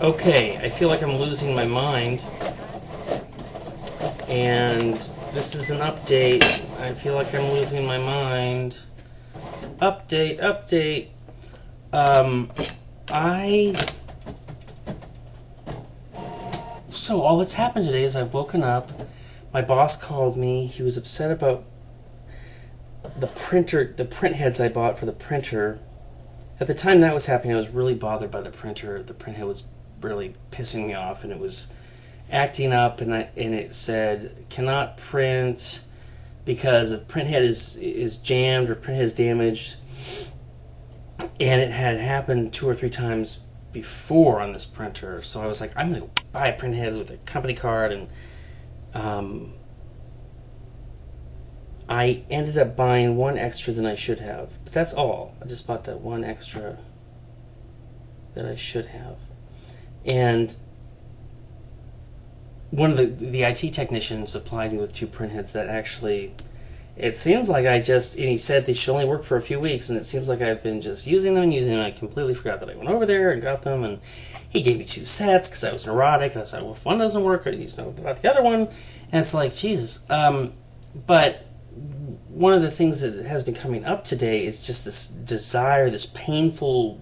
Okay, I feel like I'm losing my mind, and this is an update. I feel like I'm losing my mind. Update, update. Um, I... So all that's happened today is I've woken up, my boss called me, he was upset about the printer, the print heads I bought for the printer. At the time that was happening, I was really bothered by the printer. The print head was really pissing me off, and it was acting up, and it said cannot print because a print head is jammed or print head is damaged, and it had happened 2 or 3 times before on this printer. So I was like, I'm gonna buy print heads with a company card, and I ended up buying one extra than I should have, but that's all. I just bought that one extra that I should have. And one of the IT technicians supplied me with 2 printheads that actually, it seems like and he said they should only work for a few weeks, and it seems like I've been just using them and using them. I completely forgot that I went over there and got them, and he gave me 2 sets because I was neurotic, and I said, well, if one doesn't work, I need to know about the other one. And it's like, Jesus. But one of the things that has been coming up today is just this desire, this painful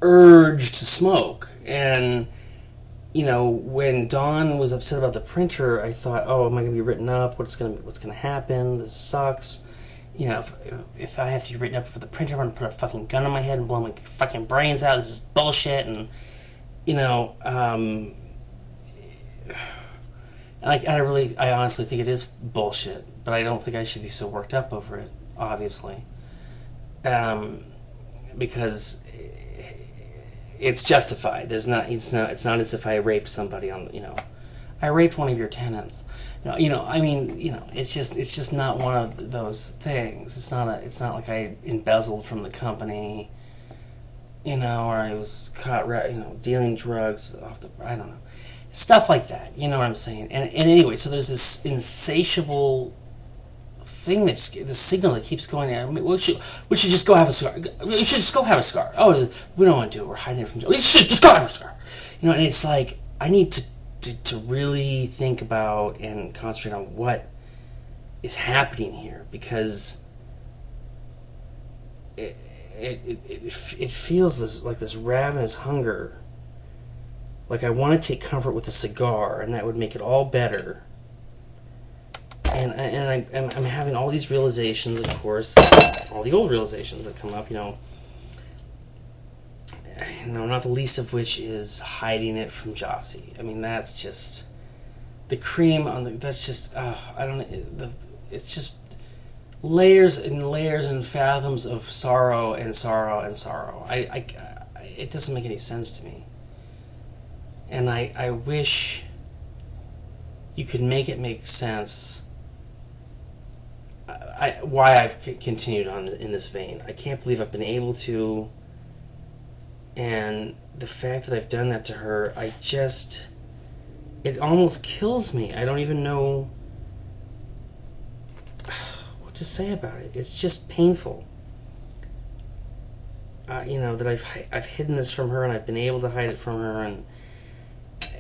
urge to smoke. And when Dawn was upset about the printer, I thought, oh, am I going to be written up? What's going to happen? This sucks. If I have to be written up for the printer, I'm going to put a fucking gun in my head and blow my fucking brains out. This is bullshit. And I honestly think it is bullshit, but I don't think I should be so worked up over it, obviously, because it's justified. It's not as if I raped somebody I raped one of your tenants. It's just not one of those things. It's not like I embezzled from the company, or I was caught, dealing drugs I don't know. Stuff like that, you know what I'm saying? And anyway, so there's this insatiable thing this signal that keeps going out. We should just go have a cigar. We should just go have a cigar. Oh, we don't want to do it. We're hiding it from Joe. We should just go have a cigar. And it's like I need to really think about and concentrate on what is happening here, because it feels like this ravenous hunger. Like I want to take comfort with a cigar, and that would make it all better. And I'm having all these realizations, of course, all the old realizations that come up, not the least of which is hiding it from Jossie. I mean, that's just the cream on the. That's just it's just layers and layers and fathoms of sorrow and sorrow and sorrow. It doesn't make any sense to me. And I wish you could make it make sense. Why I've continued on in this vein. I can't believe I've been able to, and the fact that I've done that to her, it almost kills me. I don't even know what to say about it. It's just painful. That I've hidden this from her, and I've been able to hide it from her,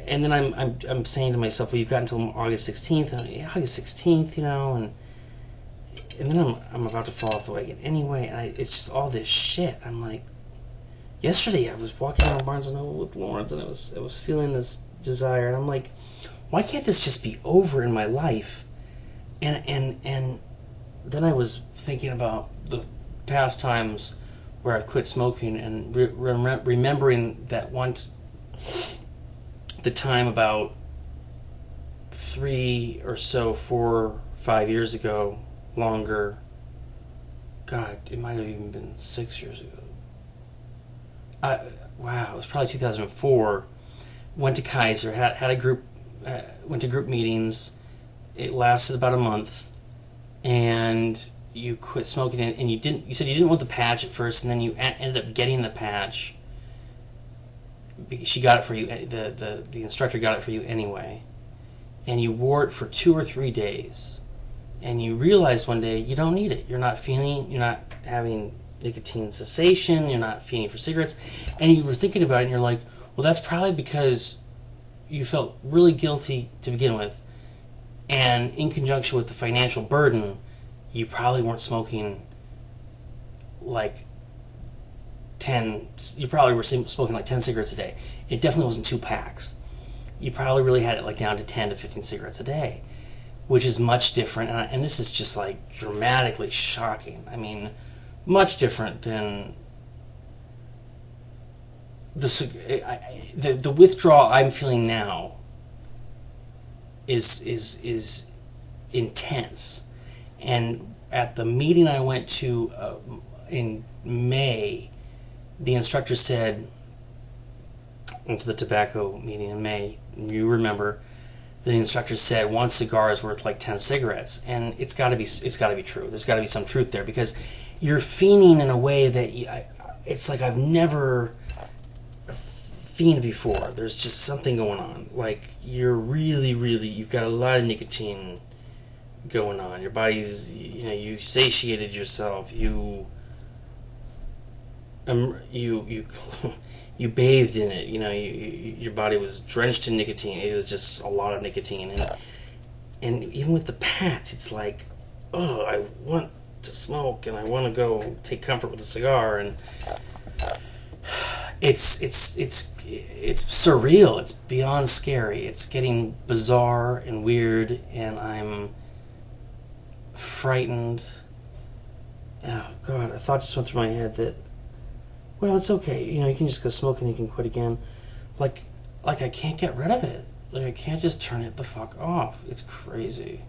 and then I'm saying to myself, well, you've got until August 16th, and August 16th, and then I'm about to fall off the wagon anyway, and it's just all this shit. I'm like, yesterday I was walking around Barnes & Noble with Lawrence, and I was feeling this desire, and I'm like, why can't this just be over in my life? And then I was thinking about the past times where I've quit smoking, and remembering that once, the time about 3 or so, 4, 5 years ago, longer. God, it might have even been 6 years ago. Wow, it was probably 2004. Went to Kaiser, had a group, went to group meetings. It lasted about a month, and you quit smoking, and you said you didn't want the patch at first, and then you ended up getting the patch. She got it for you. The instructor got it for you anyway, and you wore it for 2 or 3 days, and you realized one day you don't need it. You're not having nicotine cessation. You're not feeling for cigarettes, and you were thinking about it, and you're like, Well, that's probably because you felt really guilty to begin with, and in conjunction with the financial burden, you probably weren't smoking like 10, you probably were smoking like 10 cigarettes a day. It definitely wasn't 2 packs. You probably really had it like down to 10 to 15 cigarettes a day, which is much different, and this is just like dramatically shocking. I mean, much different than the withdrawal I'm feeling now is intense. And at the meeting I went to in May, the instructor said, went to the tobacco meeting in May, you remember, the instructor said 1 cigar is worth like 10 cigarettes, and it's got to be true. There's got to be some truth there, because you're fiending in a way that it's like I've never fiend before. There's just something going on. Like you're really, you've got a lot of nicotine going on. Your body's, you satiated yourself. You bathed in it. Your body was drenched in nicotine. It was just a lot of nicotine, and even with the patch, it's like, oh, I want to smoke and I want to go take comfort with a cigar, and it's surreal. It's beyond scary. It's getting bizarre and weird, and I'm frightened. Oh God, a thought just went through my head that, well, it's okay. You can just go smoke and you can quit again. Like I can't get rid of it. Like I can't just turn it the fuck off. It's crazy.